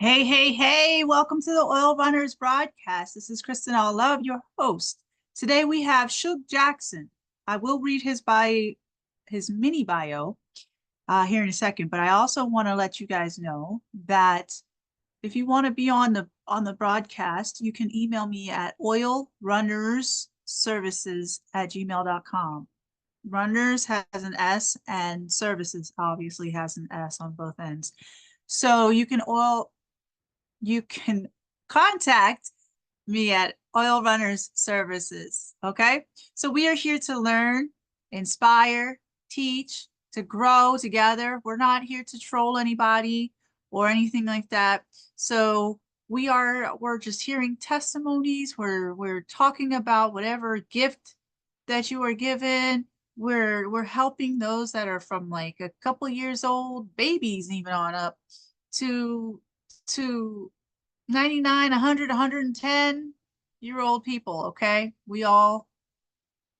Hey, hey, hey, welcome to the Oil Runners broadcast. This is Kristen All Love, your host. Today we have Shug Jackson. I will read his mini bio here in a second, but I also want to let you guys know that if you want to be on the broadcast, you can email me at oilrunnersservices@gmail.com. Runners has an S and services obviously has an S on both ends. So you can contact me at Oil Runners Services. Okay. So we are here to learn, inspire, teach, to grow together. We're not here to troll anybody or anything like that. So we're just hearing testimonies. We're talking about whatever gift that you are given. We're helping those that are from like a couple years old, babies even on up to to 99, 100, 110-year-old people, okay? We all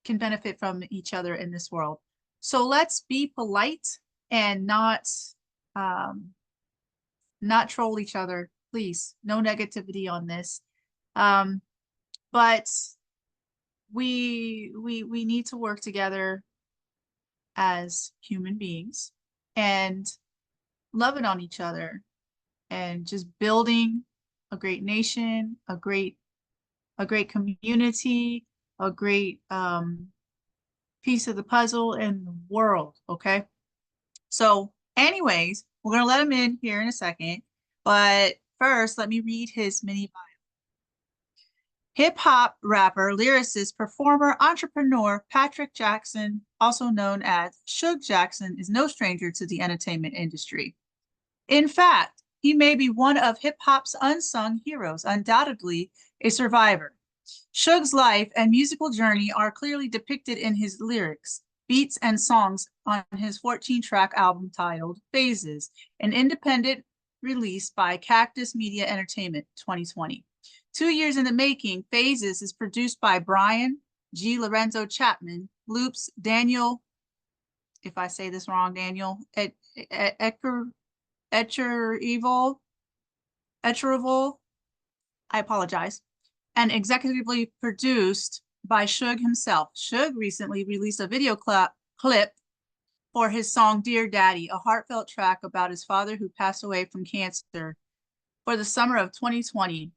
can benefit from each other in this world. So let's be polite and um not troll each other, please. No negativity on this. Um but we need to work together as human beings and loving on each other and just building a great nation, a great community, a great piece of the puzzle in the world. Okay. So, anyways, we're going to let him in here in a second. But first, let me read his mini bio. Hip hop rapper, lyricist, performer, entrepreneur Patrick Jackson, also known as Shug Jackson, is no stranger to the entertainment industry. In fact, he may be one of hip hop's unsung heroes, undoubtedly a survivor. Shug's life and musical journey are clearly depicted in his lyrics, beats, and songs on his 14-track album titled Phases, an independent release by Cactus Media Entertainment 2020. 2 years in the making, Phases is produced by Brian G. Lorenzo Chapman, Loops, Daniel, if I say this wrong, Daniel, Etcher Evil, I apologize, and executively produced by Shug himself. Shug recently released a video clip for his song Dear Daddy, a heartfelt track about his father who passed away from cancer for the summer of 2020.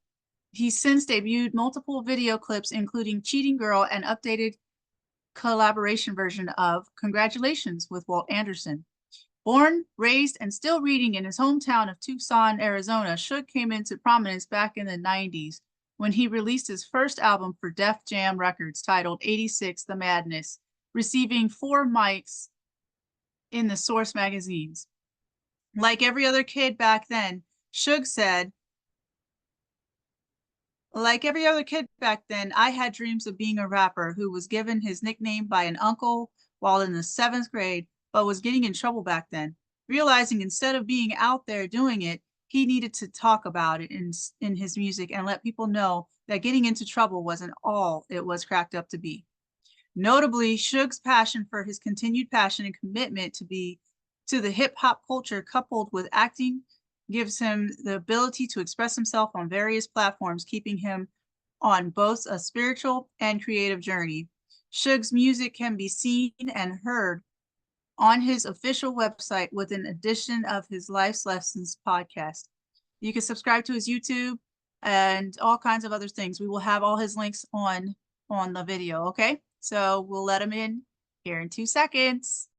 He's since debuted multiple video clips, including Cheating Girl and updated collaboration version of Congratulations with Walt Anderson. Born, raised, and still reading in his hometown of Tucson, Arizona, Shug came into prominence back in the 90s when he released his first album for Def Jam Records titled 86 The Madness, receiving 4 mics in the Source magazines. Like every other kid back then, Shug said, like every other kid back then, I had dreams of being a rapper who was given his nickname by an uncle while in the 7th grade, but was getting in trouble back then. Realizing instead of being out there doing it, he needed to talk about it in his music and let people know that getting into trouble wasn't all it was cracked up to be. Notably, Shug's passion for his continued passion and commitment to the hip hop culture coupled with acting gives him the ability to express himself on various platforms, keeping him on both a spiritual and creative journey. Shug's music can be seen and heard on his official website with an addition of his Life's Lessons podcast. You can subscribe to his YouTube and all kinds of other things. We will have all his links on the video, okay? So we'll let him in here in 2 seconds.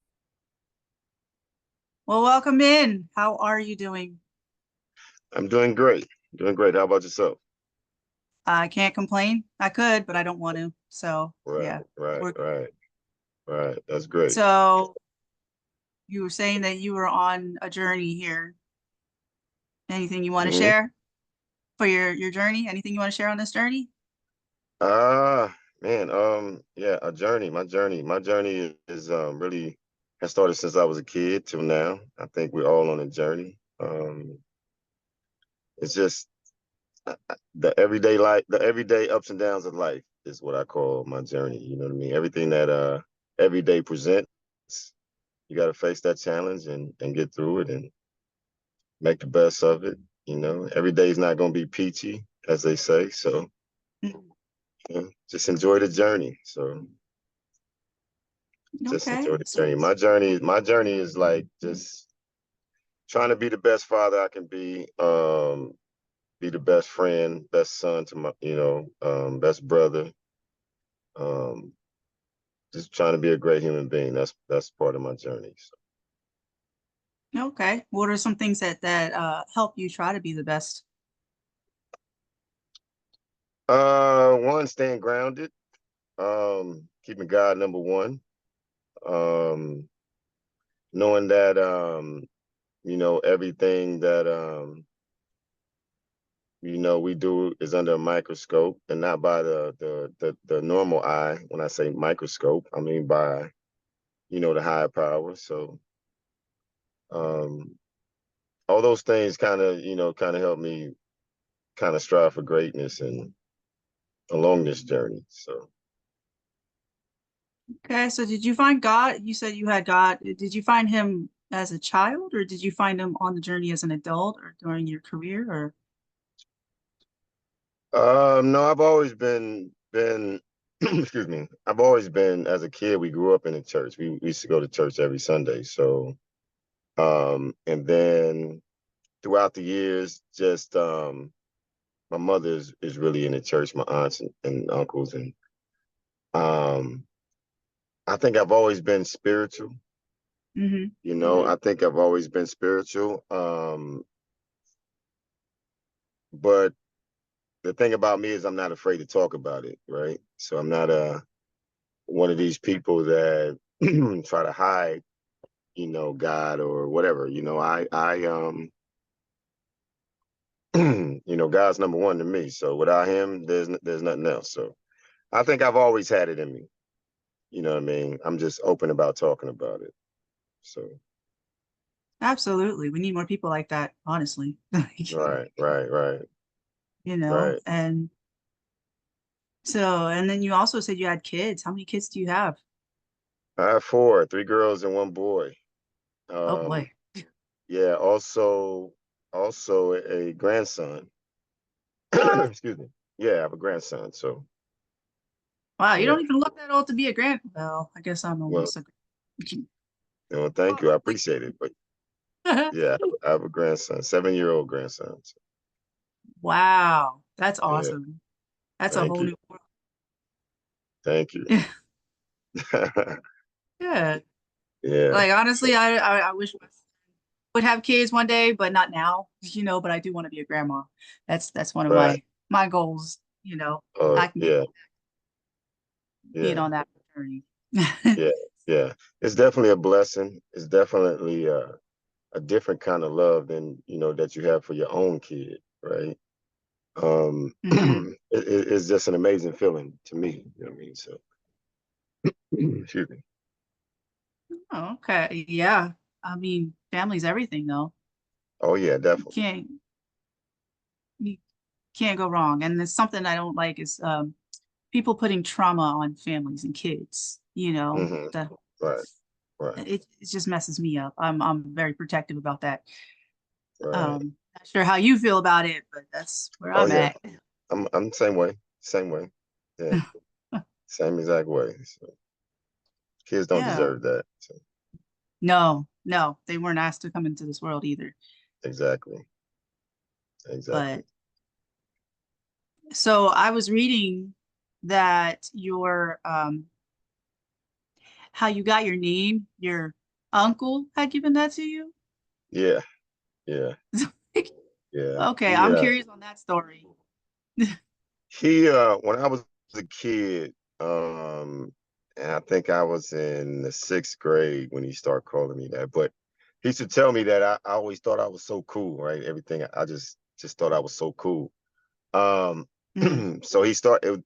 Well, welcome in. How are you doing? I'm doing great. Doing great. How about yourself? I can't complain. I could, but I don't want to. So Right, yeah, right, we're right, right. That's great. so you were saying that you were on a journey here. Anything you want to hmm share for your journey? Anything you want to share on this journey? Man, yeah, a journey. My journey is really has started since I was a kid till now. I think we're all on a journey. It's just the everyday life, the everyday ups and downs of life is what I call my journey. You know what I mean? Everything that every day presents, you got to face that challenge and get through it and make the best of it. You know, every day is not going to be peachy, as they say. So, Mhm. just enjoy the journey. So, just Okay. enjoy the So journey. My journey is like just trying to be the best father I can be the best friend, best son to my, best brother. Um, just trying to be a great human being. That's part of my journey. So. okay. What are some things that help you try to be the best? One, staying grounded, keeping God number one, um, knowing that everything that we do is under a microscope and not by the normal eye. When I say microscope, I mean by the higher power. So um, all those things kind of help me kind of strive for greatness and along this journey. So Okay. So did you find God? You said you had God. Did you find him as a child, or did you find him on the journey as an adult or during your career? Or no, I've always been excuse me. I've always been as a kid. We grew up in the church. We used to go to church every Sunday. So and then throughout the years, just my mother is really in the church, my aunts and uncles, and um, I think I've always been spiritual. hmm I think I've always been spiritual. But the thing about me is I'm not afraid to talk about it, right? So I'm not one of these people that try to hide, God or whatever. God's number one to me. So without him, there's nothing else. So I think I've always had it in me. You know what I mean? I'm just open about talking about it. So absolutely. We need more people like that, honestly. Like, right, right, right, right. and so, and then you also said you had kids. How many kids do you have? I have four, three girls and one boy. Oh Um, boy. yeah, also a grandson. What? Excuse me. Yeah, I have a grandson. So Wow, you yeah. don't even look that old to be a grand. Well, I guess I'm Well, almost a. thank you. I Like, appreciate it. But yeah, I have a grandson, 7-year-old grandson. So, wow, that's yeah, awesome. That's a thank whole you. new world. Thank you. Yeah. Yeah. Like So, honestly, I wish I would have kids one day, but not now, but I do want to be a grandma. That's one of right. my goals, I can get Yeah, being yeah, on that journey. yeah, yeah. It's definitely a blessing. It's definitely a different kind of love than that you have for your own kid, right? hmm It's just an amazing feeling to me. You know what I mean? So, excuse me. Oh, okay. Yeah. I mean, family's everything though. Oh yeah, You definitely. you can't go wrong. And there's something I don't like is people putting trauma on families and kids, Hmm. that Right, right, it just messes me up. I'm very protective about that. right. Not sure how you feel about it, but that's where Oh I'm yeah, at. I'm the same way. Same way. Yeah, same exact way. So, kids don't Yeah. deserve that. So, No, no, they weren't asked to come into this world either. exactly, But exactly. so I was reading that your how you got your name, your uncle had given that to you. Yeah, yeah, yeah. Okay, I'm curious on that story. He when I was a kid, and I think I was in the 6th grade when he started calling me that. But he used to tell me that I always thought I was so cool, right? Everything I just thought I was so cool. Um, Mhm. so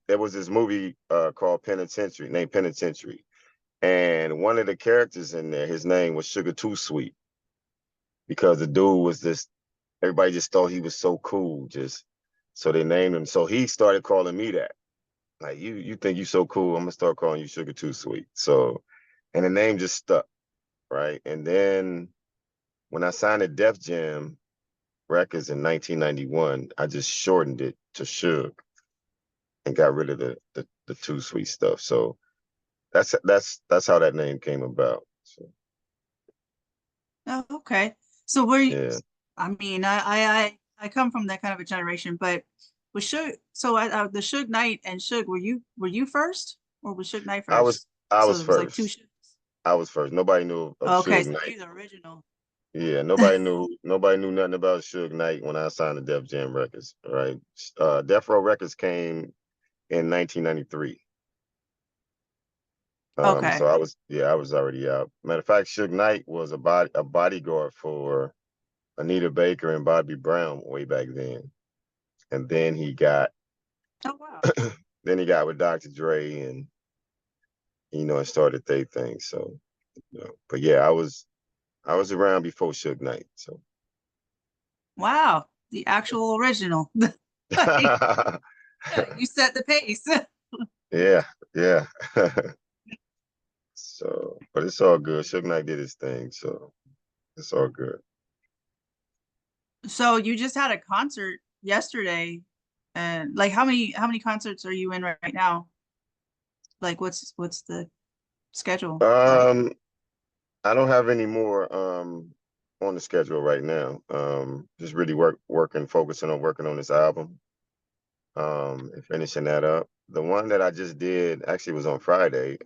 there was this movie called Penitentiary, named Penitentiary. And one of the characters in there, his name was Sugar Too Sweet, because the dude was just everybody just thought he was so cool, just so they named him. So he started calling me that. Like you think you so cool, I'm gonna start calling you Sugar Too Sweet. So and the name just stuck, right? And then when I signed a Def Jam Records in 1991. I just shortened it to Shug and got rid of the Too Sweet stuff. So that's how that name came about. So Oh, okay. So were you, yeah, I mean, I come from that kind of a generation, but was Suge, so the Suge Knight and Suge, were you first or was Suge Knight I was first? I So was it was like two first. Suges. I was first. Nobody knew of Okay, Suge so Knight. you the original. Yeah, nobody knew nothing about Suge Knight when I signed to Def Jam Records. Right, Death Row Records came in 1993. Okay. So I was already out. Matter of fact, Suge Knight was a bodyguard for Anita Baker and Bobby Brown way back then, and Oh wow. then he got with Dr. Dre, and and started their thing. So, but yeah, I was around before Suge Knight. So Wow. The actual original. Like, you set the pace. yeah, yeah. So, but it's all good. Suge Knight did his thing, so it's all good. So you just had a concert yesterday, and like how many concerts are you in right now? Like what's the schedule like? Um, I don't have any more on the schedule right now. Just really focusing on working on this album. And finishing that up. The one that I just did actually was on Friday.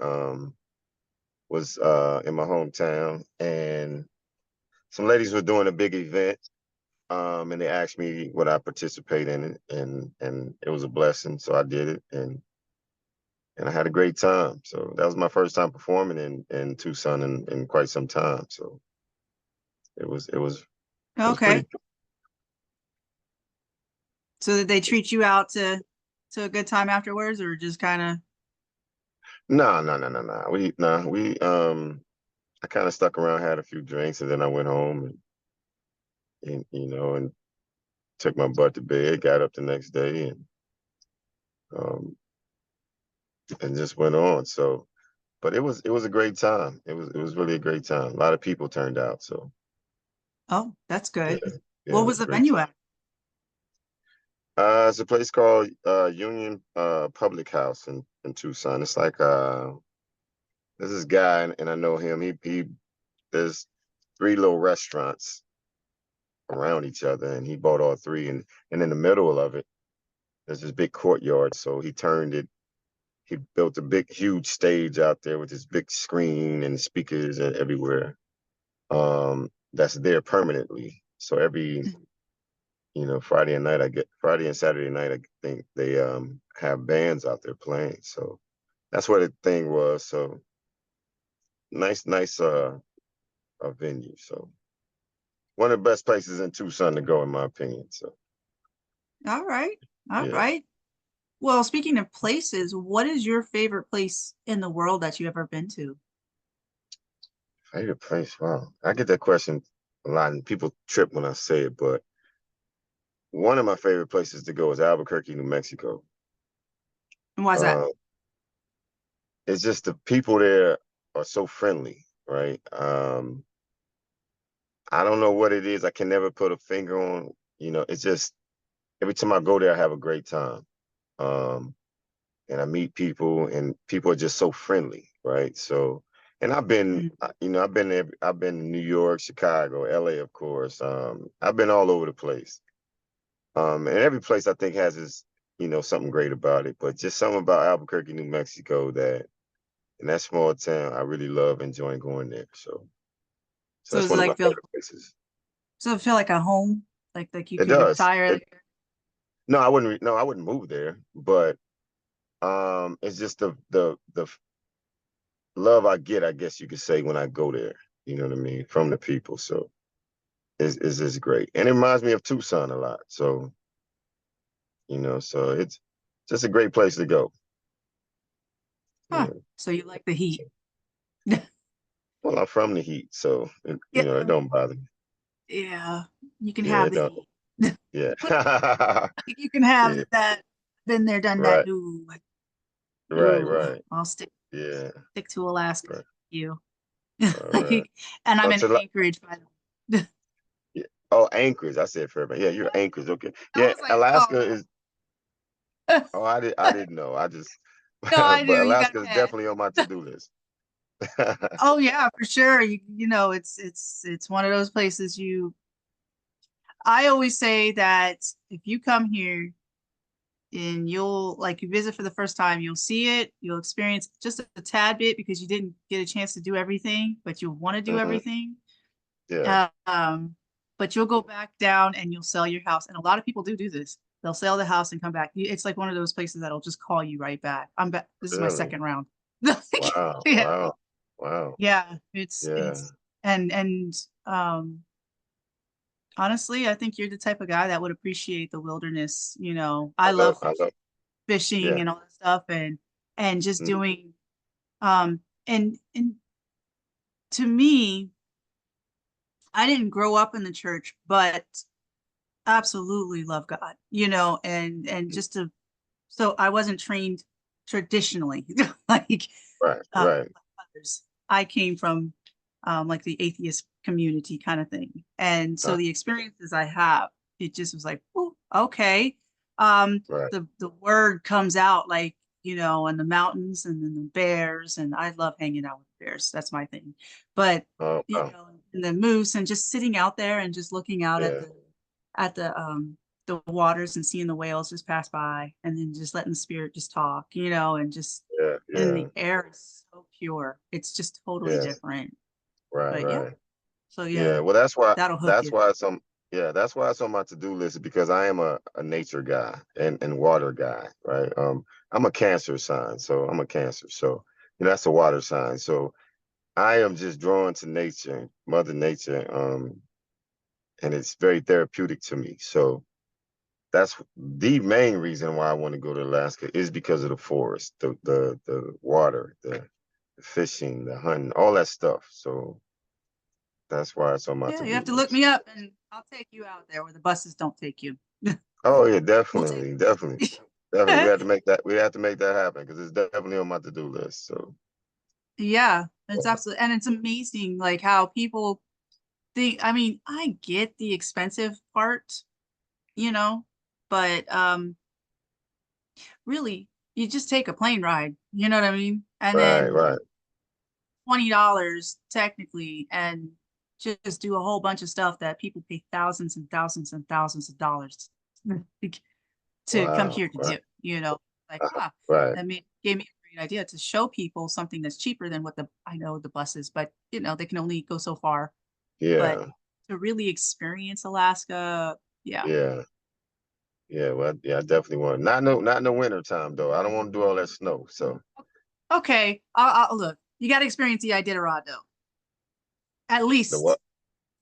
Was in my hometown, and some ladies were doing a big event. And they asked me would I participate in it, and it was a blessing, so I did it, and I had a great time. So that was my first time performing in Tucson in quite some time. So it was it was it was pretty. Okay. So did they treat you out to a good time afterwards or just kind of No, no, no, no, no. We I kind of stuck around, had a few drinks, and then I went home and took my butt to bed. Got up the next day um, and just went on. So, but it was a great time. It was really a great time. A lot of people turned out. So Oh, that's yeah, good. yeah, What it was was a the great venue time. at? It's a place called Union Public House in Tucson. It's like there's this guy, and I know him. He there's three little restaurants around each other, and he bought all three, and in the middle of it, there's this big courtyard. So he turned it. He built a big, huge stage out there with this big screen and speakers and everywhere. That's there permanently. So every Friday and Saturday night, I think they have bands out there playing. So that's what the thing was. So nice a venue. So one of the best places in Tucson to go, in my opinion. So All right. All yeah, right. Well, speaking of places, what is your favorite place in the world that you ever been to? favorite place. Wow, I get that question a lot, and people trip when I say it, but one of my favorite places to go is Albuquerque, New Mexico. And why is that? Uh, it's just the people there are so friendly, right? I don't know what it is. I can never put a finger on. It's just every time I go there, I have a great time. Um, and I meet people, and people are just so friendly, right? So, and Mm. I've been there. I've been in New York, Chicago, LA, of course. I've been all over the place. And every place I think has something great about it. But just something about Albuquerque, New Mexico, that in that small town, I really love enjoying going there. So So that's it's one of my like feel favorite places. so it feel like a home, like you It could does. retire there. No, I wouldn't. No, I wouldn't move there. But it's just the love I get, I guess you could say, when I go there. You know what I mean, from the people. So it's just great, and it reminds me of Tucson a lot. So so it's just a great place to go. Huh. Yeah. So you like the heat. Well, I'm from the heat, so it Yeah. don't bother me. Yeah. You can Yeah, have it the don't. heat. Yeah. You can have Yeah. that. Been there, done that. Right. No, Right. no. Right. I'll Yeah. stick to Alaska. Right. You. All right. Like, and I'm Oh, in to, Anchorage, by the way. yeah. Oh, Anchorage. I said Fairbanks. Yeah, you're Anchorage. Okay. I Yeah, was like, Alaska oh. is. Oh, I didn't know. I just, No, I but do. You got Alaska a is pass. definitely on my to-do list. Oh yeah, for sure. You know, it's one of those places you I always say that if you come here and you'll like you visit for the first time, you'll see it, you'll experience just a tad bit because you didn't get a chance to do everything, but you'll want to do Hmm. everything. Yeah. Um, but you'll go back down and you'll sell your house. And a lot of people do this. They'll sell the house and come back. It's like one of those places that'll just call you right back. I'm back. This is my Really. second round. Wow. Yeah. Wow. Wow. Yeah. Yeah. It's and honestly, I think you're the type of guy that would appreciate the wilderness. You know, I love I love. fishing Yeah. and all that stuff and just Mm, doing and to me, I didn't grow up in the church, but absolutely love God, you know, and mm. just to so I wasn't trained traditionally like Right. uh Right. like others. I came from like the atheist community kind of thing. And Uh, so the experiences I have, it just was like, oh, okay. right. The word comes out like, you know, in the mountains and then the bears, and I love hanging out with bears. That's my thing. But Oh, you wow. know, and the moose and just sitting out there and just looking out Yeah. at the waters and seeing the whales just pass by and then just letting the spirit just talk, you know, and just Yeah. and the Yeah. air is so pure. It's just totally Yeah. different. Right. But yeah, Right. so yeah, Yeah. Well, that's why. that'll hook That's you. why it's on. Yeah, that's why it's on my to-do list because I am a nature guy and water guy, right? I'm a Cancer sign, so I'm a Cancer, so that's a water sign. So I am just drawn to nature, Mother Nature, and it's very therapeutic to me. So that's the main reason why I want to go to Alaska is because of the forest, the water, the fishing, the hunting, all that stuff. So that's why it's on my Yeah, you to-do have to look list. me up and I'll take you out there where the buses don't take you. Oh yeah, We'll take definitely, definitely, definitely. We have to make that. We have to make that happen because it's definitely on my to-do list. So Yeah, it's absolutely and it's amazing like how people think I mean, I get the expensive part, you know, but really you just take a plane ride, you know what I mean? And right, then right. $20 technically and just do a whole bunch of stuff that people pay thousands and thousands and thousands of dollars to come Wow, here to right, do, you know, like, right. that gave me a great idea to show people something that's cheaper than what I know the buses, but you know, they can only go so far. But Yeah, to really experience Alaska, yeah. yeah, yeah. Well, yeah, I definitely want. Not in the winter time though. I don't want to do all that snow. So Okay, I'll look. You got to experience the Iditarod though. At the what? least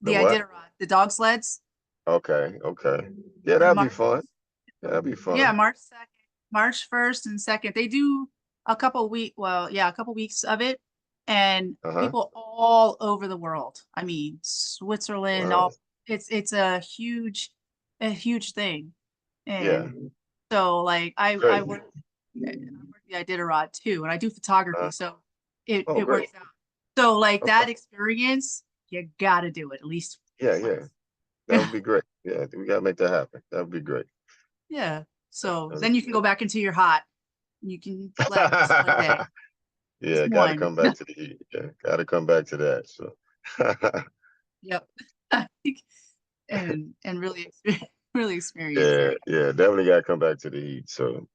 The the what? Iditarod, the dog sleds. Okay, okay. Yeah, And that'd be fun. Yeah, that'd be Yeah, fun. March 2nd, March 1st and 2nd. They do a couple weeks of it. And Uh-huh. people all over the world. I mean, Switzerland, Wow. all it's a huge thing. Yeah. And so like I Great. work the Iditarod too, and I do photography, Uh, so oh, it great. works out. So like Okay. that experience, you gotta do it at least Yeah, yeah. once. That would be great. Yeah, we gotta make that happen. That would be great. Yeah. So That'd then you can go back into your hot. You can last one day. Just Yeah, gotta one. come back to the heat. Yeah, gotta come back to that. So Yep. And really really experience yeah, it. yeah, definitely gotta come back to the heat. So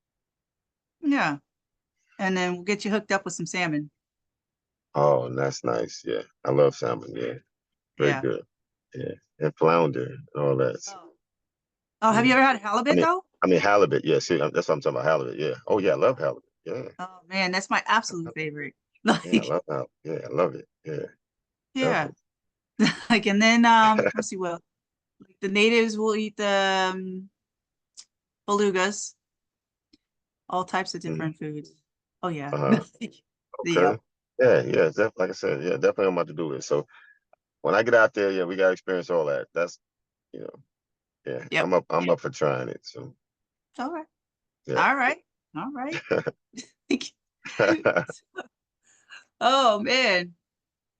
Yeah. And then we'll get you hooked up with some salmon. oh, that's nice. Yeah. I love salmon. Yeah. Very Yeah. good. Yeah. And flounder and all that. So, Oh. Oh, have yeah. you ever had I halibut mean though? I mean halibut. Yeah, see, that's what I'm talking about. Halibut. Yeah. Oh yeah, I love halibut. Yeah. Oh man, that's my absolute favorite. Yeah, I Like, love halibut. Yeah, I love it. Yeah, yeah. definitely. Like, and then let's see what like the natives will eat the belugas, all types of Mhm. different foods. Oh yeah. Uh-huh. Okay. Yep. Yeah, yeah, like I said, yeah, definitely on my to-do list. So when I get out there, yeah, we gotta experience all that. That's you know, yeah, Yep. I'm up for trying it. So All right. yeah. All right. All right. Oh man.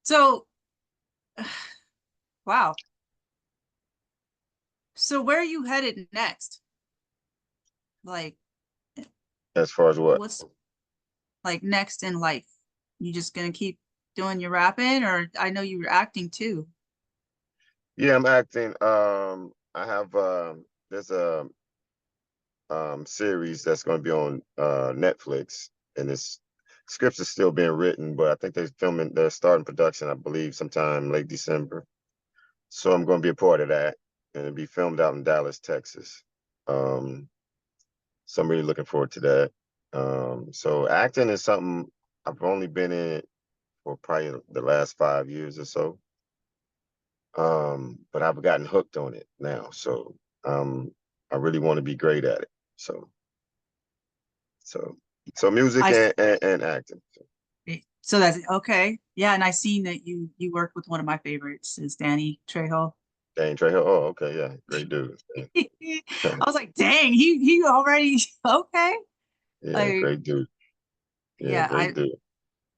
So wow. So where are you headed next? Like, As far as what? what's like next in life? You just gonna keep doing your rapping, or I know you were acting too. Yeah, I'm acting. I have there's a series that's going to be on Netflix, and this scripts are still being written, but I think they're starting production, I believe, sometime late December. So I'm going to be a part of that, and it'll be filmed out in Dallas, Texas. Um, so I'm really looking forward to that. So acting is something I've only been in for probably the last 5 years or so. But I've gotten hooked on it now. So I really want to be great at it. So so music I and acting. So, so that's okay. Yeah, and I seen that you worked with one of my favorites is Danny Trejo. Dane Trejo. Oh, okay, yeah, great dude. Yeah, I was like, dang, he already okay. yeah, Like, great dude. Yeah, yeah, great dude.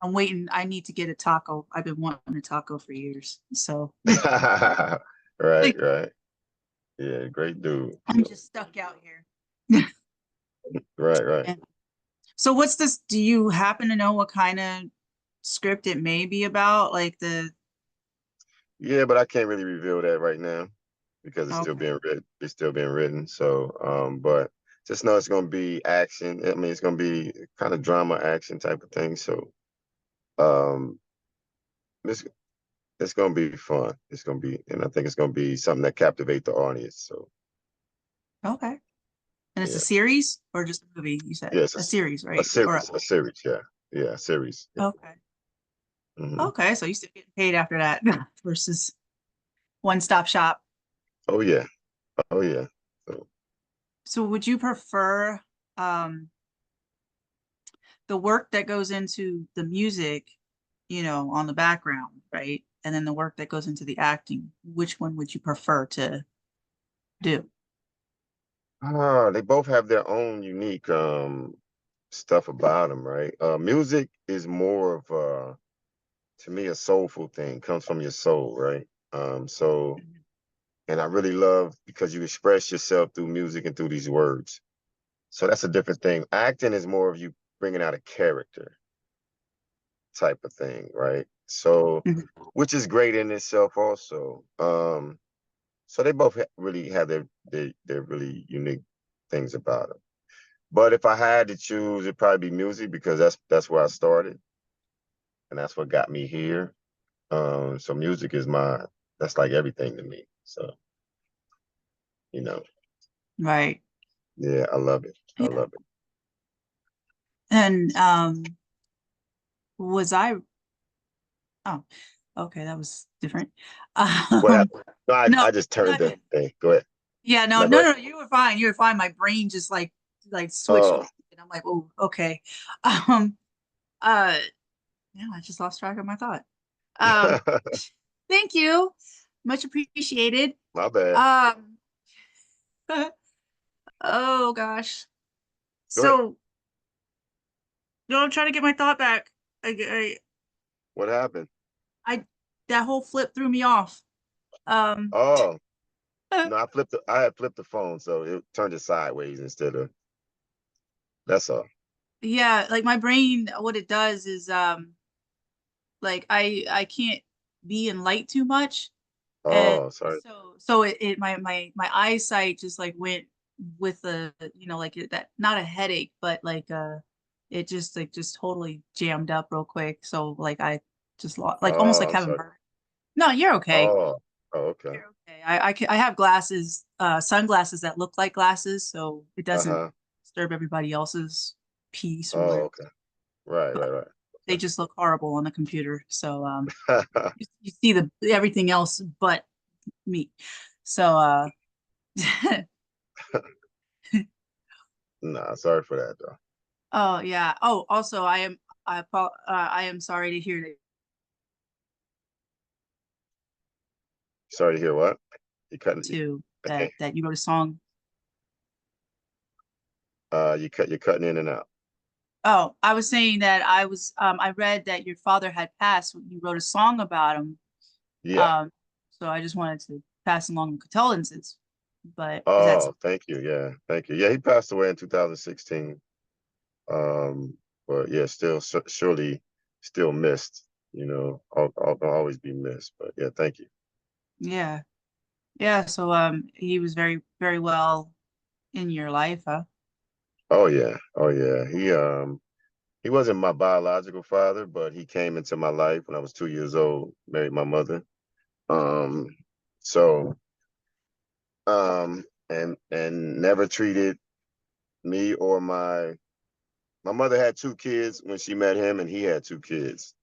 I'm waiting. I need to get a taco. I've been wanting a taco for years. So Right, like, right. Yeah, great dude. I'm So just stuck out here. right, right. Yeah. So what's this? Do you happen to know what kind of script it may be about? Like the Yeah, but I can't really reveal that right now because it's still okay, being written. It's still being written. So, but just know it's going to be action. I mean, it's going to be kind of drama action type of thing. So, um, it's it's going to be fun. It's going to be, and I think it's going to be something that captivate the audience. So, okay. And it's a yeah, series or just a movie? You said yes, a series, a right? Or series, a series. Yeah, yeah, a series. Yeah. okay, Hmm. okay. So you still getting paid after that versus one stop shop. Oh yeah, oh yeah. So, So would you prefer um the work that goes into the music, on the background, right? And then the work that goes into the acting, which one would you prefer to do? they both have their own unique stuff about them, right? Music is more of to me a soulful thing, comes from your soul, right? So and I really love because you express yourself through music and through these words. So that's a different thing. Acting is more of you bringing out a character type of thing, right? So Mhm. which is great in itself also. So they both really have their really unique things about them. But if I had to choose, it'd probably be music because that's where I started and that's what got me here. So music is that's like everything to me. So, you know, Right. yeah, I love it. I Yeah. love it. And was I oh, okay, that was different. What Um happened? No, no, I just turned the nothing. thing. Go ahead. Yeah, no, No, go no, ahead. no, you were fine. You were fine. My brain just like switched Oh, off and I'm like, oh, okay. Um uh yeah, I just lost track of my thought. Um thank you. Much appreciated. my bad. Um oh gosh. Go ahead. So, no, I'm trying to get my thought back. What happened? I that whole flip threw me off. Um, Oh, no, I had flipped the phone, so it turned it sideways instead of that's all. yeah, like my brain, what it does is like I can't be in light too much, and Oh, sorry. so my eyesight just like went with a like that, not a headache, but like it just like just totally jammed up real quick. So like I just lost, like almost Oh, like I'm having sorry. burn. No, you're okay. Oh, oh, okay. You're okay. I have glasses, sunglasses that look like glasses, so it doesn't Uh-huh. disturb everybody else's peace or Oh, whatever. okay. Right, But right, they just look horrible on the computer. So right. you see the everything else but me. So Nah, sorry for that though. oh yeah. Oh, also I am sorry to hear that Sorry to hear what? You cutting too okay. that you wrote a song. You're cutting in and out. Oh, I was saying that I read that your father had passed when you wrote a song about him. Yeah. Um, so I just wanted to pass along condolences. But is that Oh, thank you. Yeah, thank you. Yeah, he passed away in 2016. Um, but yeah, still surely still missed. I'll always be missed. But yeah, thank you. yeah. Yeah, so he was very, very well in your life, huh? Oh yeah, oh yeah. He wasn't my biological father, but he came into my life when I was 2 years old. Married my mother. Um, so and never treated me or my mother had two kids when she met him, and he had two kids.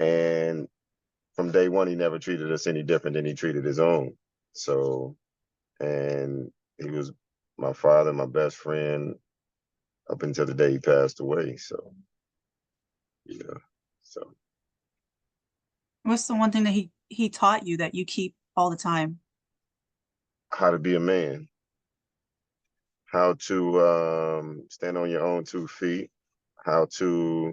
And from day one, he never treated us any different than he treated his own. So, and he was my father, my best friend, up until the day he passed away. So, yeah. So, What's the one thing that he taught you that you keep all the time? how to be a man, how to stand on your own 2 feet, how to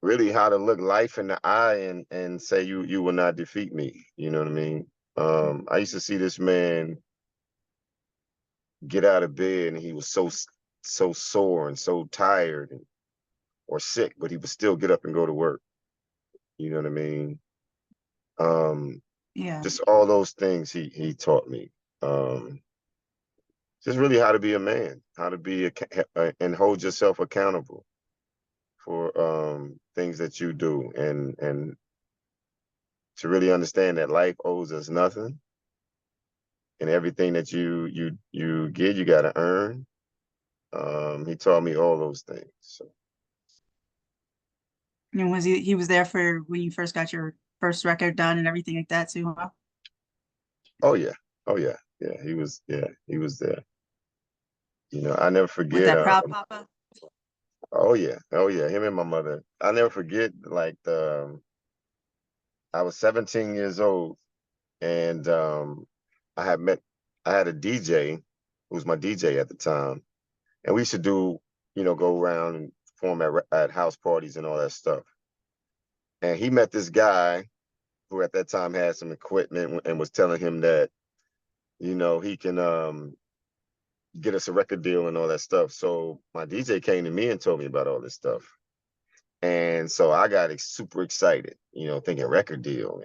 really how to look life in the eye and say you will not defeat me. You know what I mean? I used to see this man get out of bed and he was so sore and so tired or sick, but he would still get up and go to work. You know what I mean? Um, Yeah. just all those things he taught me. Um, just really how to be a man, how to be and hold yourself accountable for things that you do, and to really understand that life owes us nothing, and everything that you get, you got to earn. He taught me all those things. So, And was he was there for when you first got your first record done and everything like that too, huh? oh yeah, oh yeah, yeah, he was there. I never With forget. that proud papa? Oh yeah, him and my mother. I never forget. Like I was 17 years old, and I had met. I had a DJ who was my DJ at the time, and we used to go around and perform at house parties and all that stuff. And he met this guy who at that time had some equipment and was telling him that he can get us a record deal and all that stuff. So my DJ came to me and told me about all this stuff. And so I got super excited, thinking record deal.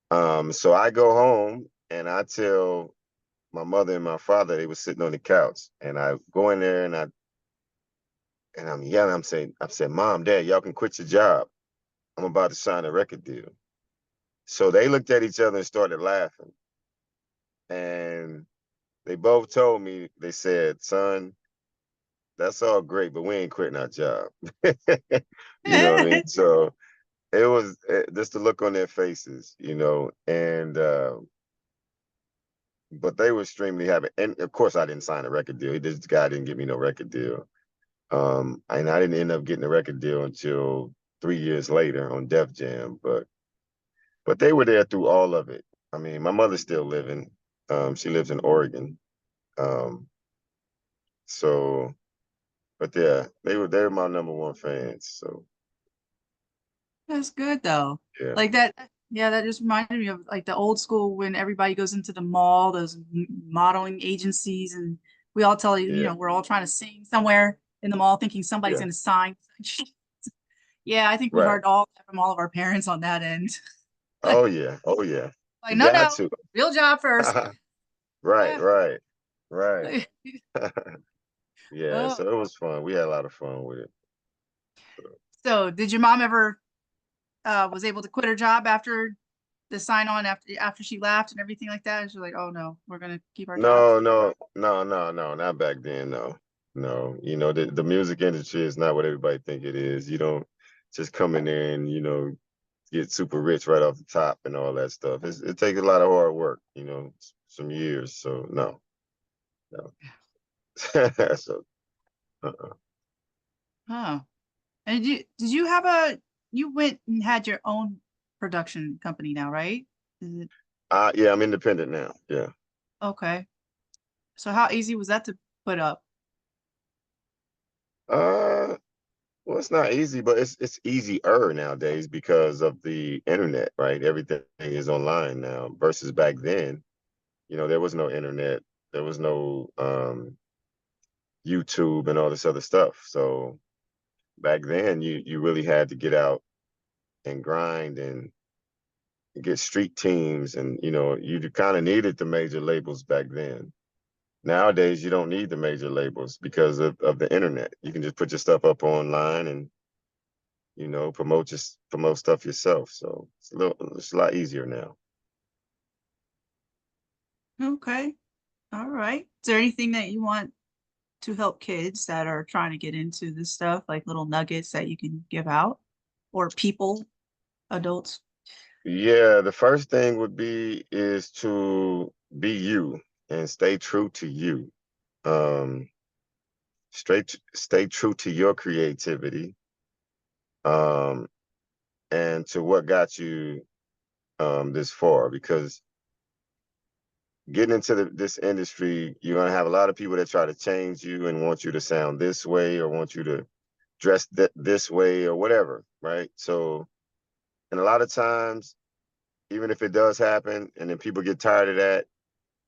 So I go home and I tell my mother and my father they were sitting on the couch, and I go in there and I'm yelling. I'm saying, Mom, Dad, y'all can quit your job. I'm about to sign a record deal. So they looked at each other and started laughing. And they both told me, they said, son, that's all great, but we ain't quitting our job. You know what I mean? So it was just the look on their faces, and but they were extremely happy. And of course, I didn't sign a record deal. This guy didn't give me no record deal. And I didn't end up getting a record deal until 3 years later on Def Jam. But they were there through all of it. I mean, my mother's still living. She lives in Oregon. Um, so, but yeah, they're my number one fans. So That's good though. yeah, Like that, yeah, that just reminded me of like the old school when everybody goes into the mall, those modeling agencies, and we all tell you, yeah, we're all trying to sing somewhere in the mall thinking somebody's yeah. going to sign. Yeah, I think we Right. heard all that from all of our parents on that end. Oh yeah. Oh yeah. Like, You no, got no, to. real job first. Right. Yeah. Right. Right. Yeah. Oh. So it was fun. We had a lot of fun with it. So did your mom ever was able to quit her job after the sign on after she left and everything like that? And she's like, oh no, we're gonna keep our jobs. No, no, no, no, no, not back then. No, no. The music industry is not what everybody think it is. You don't just come in there and get super rich right off the top and all that stuff. It takes a lot of hard work. Some years. So no, no. So uh-uh. Huh. And did you have you went and had your own production company now, right? Is it Yeah, I'm independent now. Yeah. okay? So how easy was that to put up? Uh, well, it's not easy, but it's easier nowadays because of the internet, right? Everything is online now versus back then. There was no internet, there was no YouTube and all this other stuff. So back then, you really had to get out and grind and get street teams, and you kind of needed the major labels back then. Nowadays, you don't need the major labels because of the internet. You can just put your stuff up online and promote stuff yourself. So it's a lot easier now. Okay. All right. Is there anything that you want to help kids that are trying to get into this stuff, like little nuggets that you can give out, or people, adults? Yeah, the first thing would be is to be you and stay true to you. Um, stay true to your creativity, um, and to what got you this far. Because getting into this industry, you're gonna have a lot of people that try to change you and want you to sound this way or want you to dress this way or whatever, right? So, and a lot of times, even if it does happen, and then people get tired of that,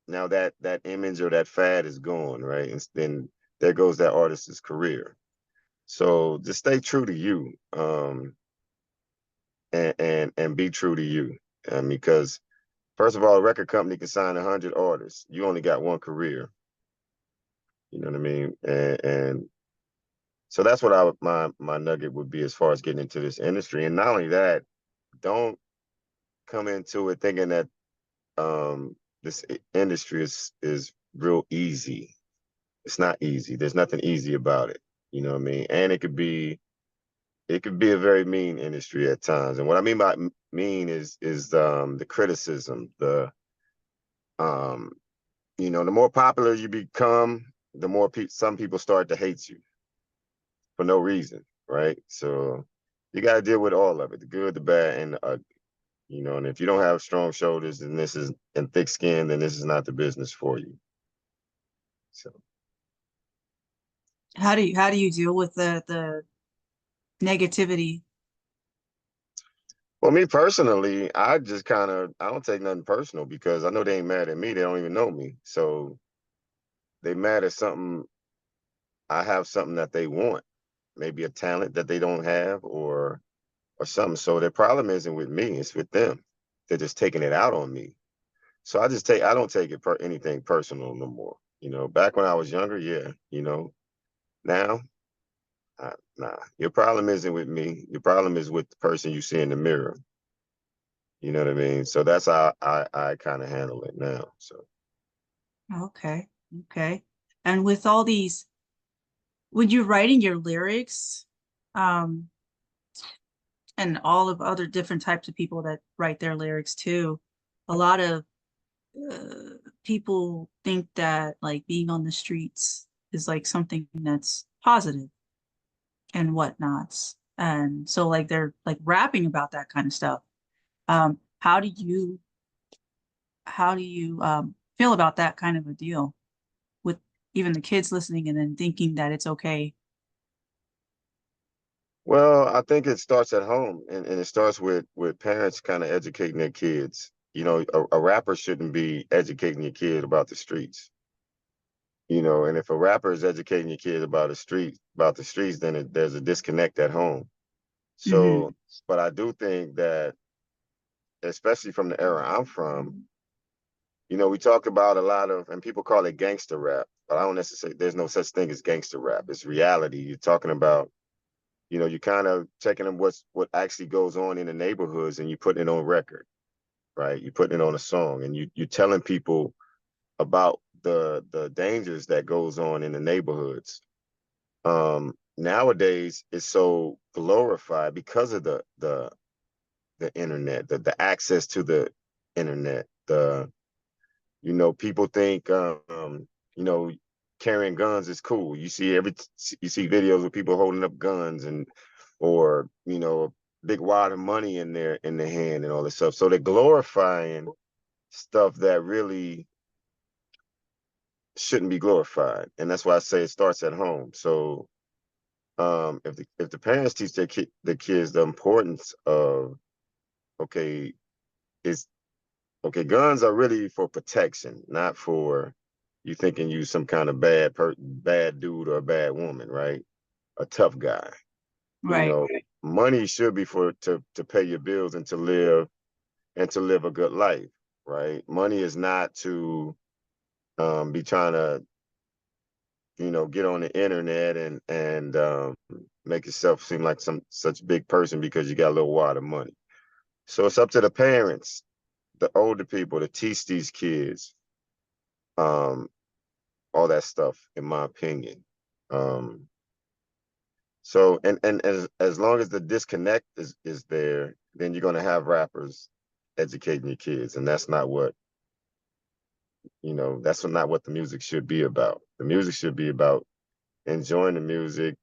now that image or that fad is gone, right? And then there goes that artist's career. So just stay true to you, and be true to you, because first of all, a record company can sign 100 artists. You only got one career. You know what I mean? And so that's what my nugget would be as far as getting into this industry. And not only that, don't come into it thinking that this industry is real easy. It's not easy. There's nothing easy about it. You know what I mean? And it could be a very mean industry at times. And what I mean by mean is the criticism, um the more popular you become, the more some people start to hate you for no reason, right? So you got to deal with all of it, the good, the bad, and the ugly. And if you don't have strong shoulders, then and thick skin, then this is not the business for you. So, How do you deal with the negativity? well, me personally, I don't take nothing personal because I know they ain't mad at me. They don't even know me. So they mad at something. I have something that they want, maybe a talent that they don't have, or something. So their problem isn't with me; it's with them. They're just taking it out on me. So I don't take anything personal no more. Back when I was younger, yeah. Now, nah. Your problem isn't with me. Your problem is with the person you see in the mirror. You know what I mean? So that's how I kind of handle it now. So, Okay. Okay. And with all these, when you're writing your lyrics, um, and all of other different types of people that write their lyrics too, a lot of people think that like being on the streets is like something that's positive and whatnots. And so like they're like rapping about that kind of stuff. Um, how do you feel about that kind of a deal with even the kids listening and then thinking that it's okay? well, I think it starts at home, and it starts with parents kind of educating their kids. A rapper shouldn't be educating your kid about the streets. And if a rapper is educating your kid about the streets, then there's a disconnect at home. Hmm. So, but I do think that, especially from the era I'm from, we talk about a lot of, and people call it gangster rap, but I don't necessarily, there's no such thing as gangster rap. It's reality. You're talking about, you're kind of taking them what actually goes on in the neighborhoods and you putting it on record, right? You putting it on a song and you're telling people about the dangers that goes on in the neighborhoods. Nowadays it's so glorified because of the internet, the access to the internet, people think, you know, carrying guns is cool. You see videos of people holding up guns or a big wad of money in their hand and all this stuff. So they're glorifying stuff that really shouldn't be glorified, and that's why I say it starts at home. So if the parents teach the kids the importance of, okay, is okay, guns are really for protection, not for you thinking you some kind of bad dude or a bad woman, right? A tough guy. You Right. know, money should be for to pay your bills and to live a good life, right? Money is not to be trying to, get on the internet and make yourself seem like some such big person because you got a little wad of money. So it's up to the parents, the older people, to teach these kids um, all that stuff, in my opinion. Um, so and as long as the disconnect is there, then you're gonna have rappers educating your kids, and that's not what the music should be about. The music should be about enjoying the music,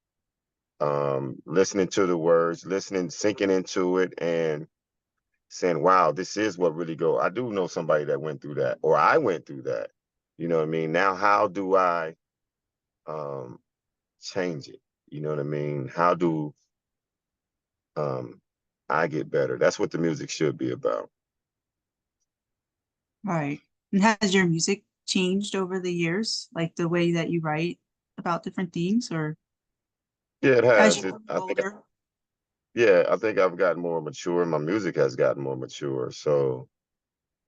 listening to the words, listening, sinking into it, and saying, "Wow, this is what really go." I do know somebody that went through that, or I went through that. You know what I mean? Now, how do I um, change it? You know what I mean? How do um, I get better? That's what the music should be about. Right. And has your music changed over the years, like the way that you write about different themes, or Yeah, it as has. you grew I think, older? yeah, I think I've gotten more mature. My music has gotten more mature. So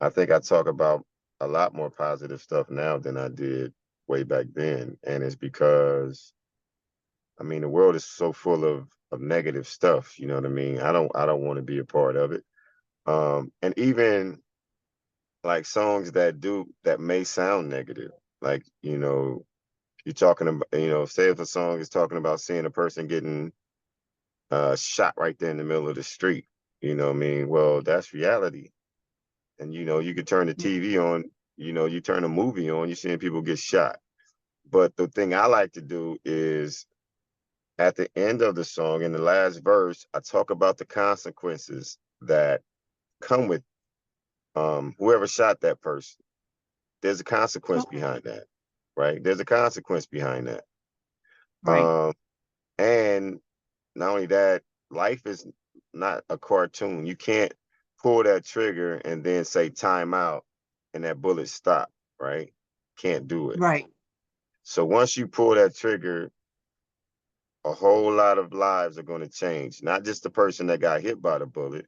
I think I talk about a lot more positive stuff now than I did way back then. And it's because, I mean, the world is so full of negative stuff. You know what I mean? I don't want to be a part of it. And even like songs that may sound negative, like, you're talking about, say if a song is talking about seeing a person getting shot right there in the middle of the street, you know what I mean? Well, that's reality. And you could turn the Yeah. TV on, you turn a movie on, you're seeing people get shot. But the thing I like to do is at the end of the song, in the last verse, I talk about the consequences that come with whoever shot that person. There's a consequence Okay. behind that, right? There's a consequence behind that. Right. Um, and not only that, life is not a cartoon. You can't pull that trigger and then say time out and that bullet stop, right? Can't do it. Right. So once you pull that trigger, a whole lot of lives are going to change. Not just the person that got hit by the bullet,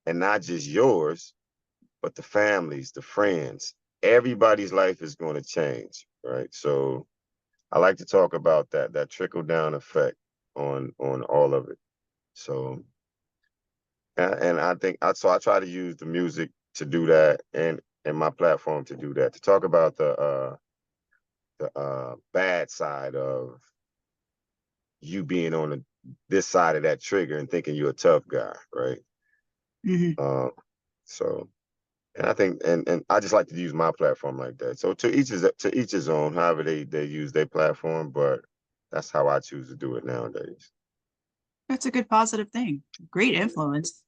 and not just yours, but the families, the friends. Everybody's life is going to change, right? So I like to talk about that trickle down effect on all of it. So and I think I try to use the music to do that, and my platform to do that, to talk about the bad side of you being on this side of that trigger and thinking you're a tough guy, right? Hmm. Uh, so, and I think, and I just like to use my platform like that. So to each his own, however they use their platform, but that's how I choose to do it nowadays. That's a good positive thing. Great influence.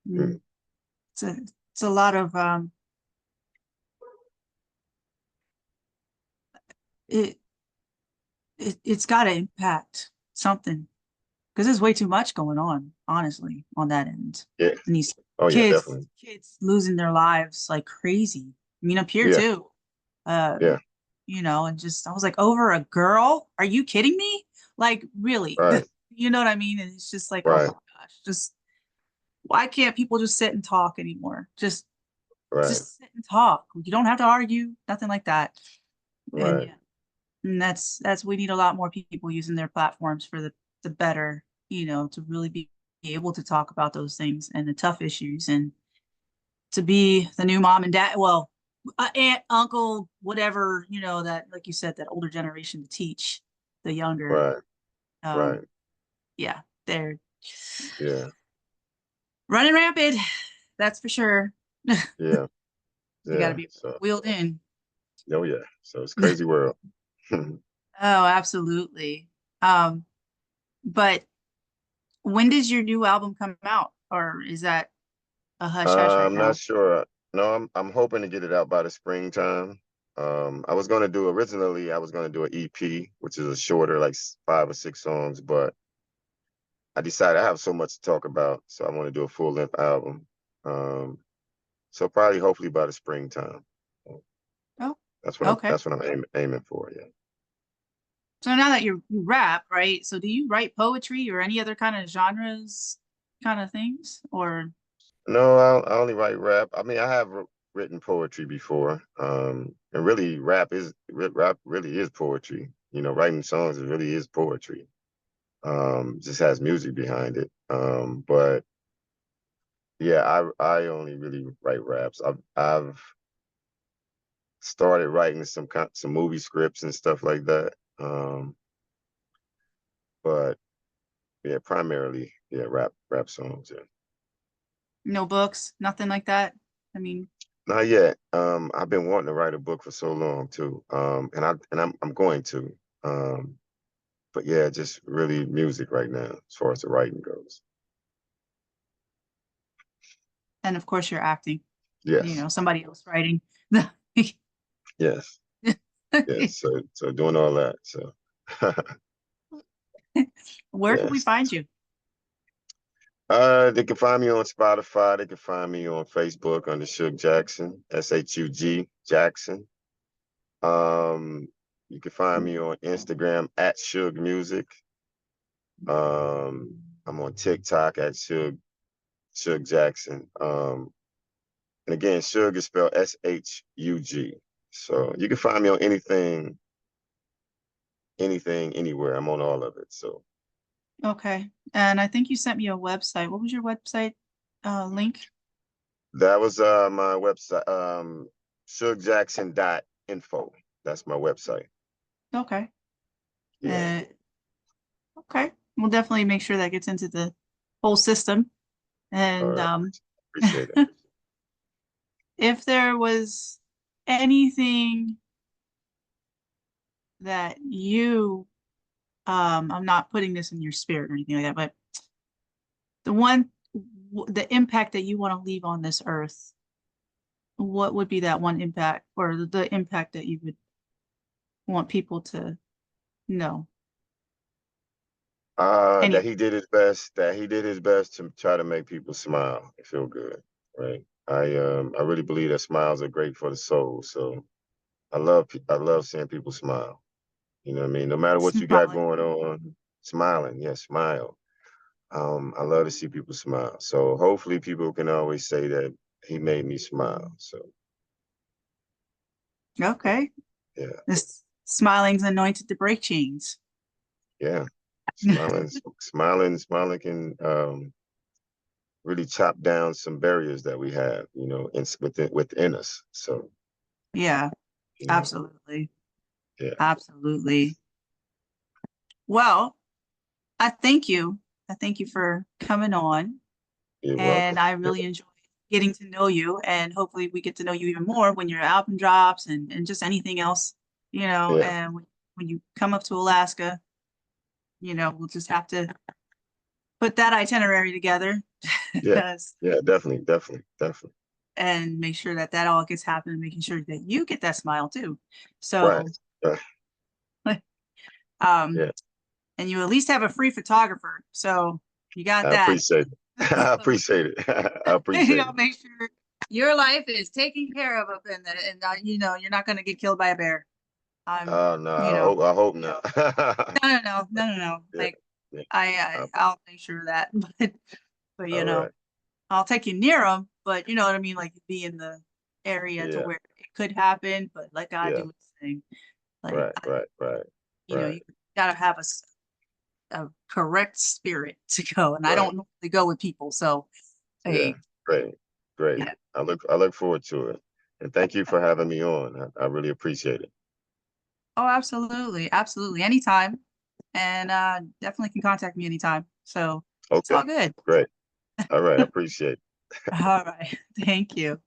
Mm, Mm. It's a lot of it it's got to impact something because there's way too much going on, honestly, on that end. yeah. And these Oh yeah, kids, definitely. kids losing their lives like crazy. I mean, up here Yeah. too. Uh, Yeah. and just I was like, over a girl? Are you kidding me? Like, really? Right. You know what I mean? And it's just like, oh my Right. gosh, just why can't people just sit and talk anymore? Right. Just sit and talk. You don't have to argue, nothing like that. And Right. yeah, and that's we need a lot more people using their platforms for the better, to really be able to talk about those things and the tough issues and to be the new mom and dad, well, aunt, uncle, whatever, that, like you said, that older generation to teach the younger. Right. Um, Right. yeah, they're Yeah. running rampant, that's for sure. Yeah. They got to Yeah. be So, wheeled in. oh yeah. So it's crazy world. Oh, absolutely. But when does your new album come out, or is that a hush hush right I'm not now? sure. No, I'm hoping to get it out by the springtime. Originally I was gonna do an EP, which is a shorter, like 5 or 6 songs, but I decided I have so much to talk about, so I want to do a full length album. Um, So probably hopefully by the springtime. Oh, That's what okay. I'm aiming for. Yeah. So now that you rap, right? So do you write poetry or any other kind of genres kind of things? Or No, I only write rap. I mean, I have written poetry before. And really, rap really is poetry. You know, writing songs really is poetry. Just has music behind it. But yeah, I only really write raps. I've started writing some movie scripts and stuff like that. But yeah, primarily yeah, rap songs. Yeah. no books, nothing like that? I mean, Not yet. I've been wanting to write a book for so long too. I'm going to. Um, but yeah, just really music right now as far as the writing goes. and of course you're acting, Yes, somebody else writing. yes, yes. So doing all that. So Where can we yes. find you? They can find me on Spotify. They can find me on Facebook under Shug Jackson, SHUG Jackson. Um, you can find me on Instagram at Shug Music. I'm on TikTok at Shug Jackson. And again, Shug is spelled SHUG. So you can find me on anything, anywhere. I'm on all of it. So Okay. And I think you sent me a website. What was your website link? that was my website, shugjackson.info. That's my website. Okay. Yeah. Uh, okay. We'll definitely make sure that gets into the whole system. All And right. Appreciate it. if there was anything that I'm not putting this in your spirit or anything like that, but the one, the impact that you want to leave on this earth, what would be that one impact or the impact that you would want people to know? That Any, he did his best, that he did his best to try to make people smile and feel good. Right. I really believe that smiles are great for the soul. So I love seeing people smile. You know what I mean? No matter what you got smiling. going on, smiling, yeah, smile. I love to see people smile. So hopefully people can always say that he made me smile. So Okay. yeah, This smiling's anointed to break chains. yeah. Smiling can really chop down some barriers that we have, you know, within us. So, Yeah, you know, absolutely. yeah, Absolutely. Well, I thank you. I thank you for coming on. you're And welcome. I Yeah, really enjoy getting to know you. And hopefully we get to know you even more when your album drops and just anything else, yeah, and when you come up to Alaska, we'll just have to put that itinerary together yeah, because yeah, definitely, definitely, definitely. and make sure that that all gets happened, making sure that you get that smile too. Right. So, Right. um, Yeah, and you at least have a free photographer. So you got I that. appreciate it. I So appreciate it. I appreciate it. make sure your life is taken care of up in there, and you're not going to get killed by a bear. I'm, Oh no, you know, I hope not. no. Yeah, Like yeah. I Uh, I'll make sure of that, but all right. I'll take you near them. But you know what I mean, like be in the area to Yeah, where it could happen, but let God yeah. do His thing. Like Right, right, right, right, you gotta have a correct spirit to go, and I right. don't normally go with people, so Yeah. hey, Great, great. yeah. I look forward to it. And thank you for having me on. I really appreciate it. Oh, absolutely, absolutely, anytime, and definitely can contact me anytime. So it's Okay, all good. great. All right, I appreciate it. All right, thank you.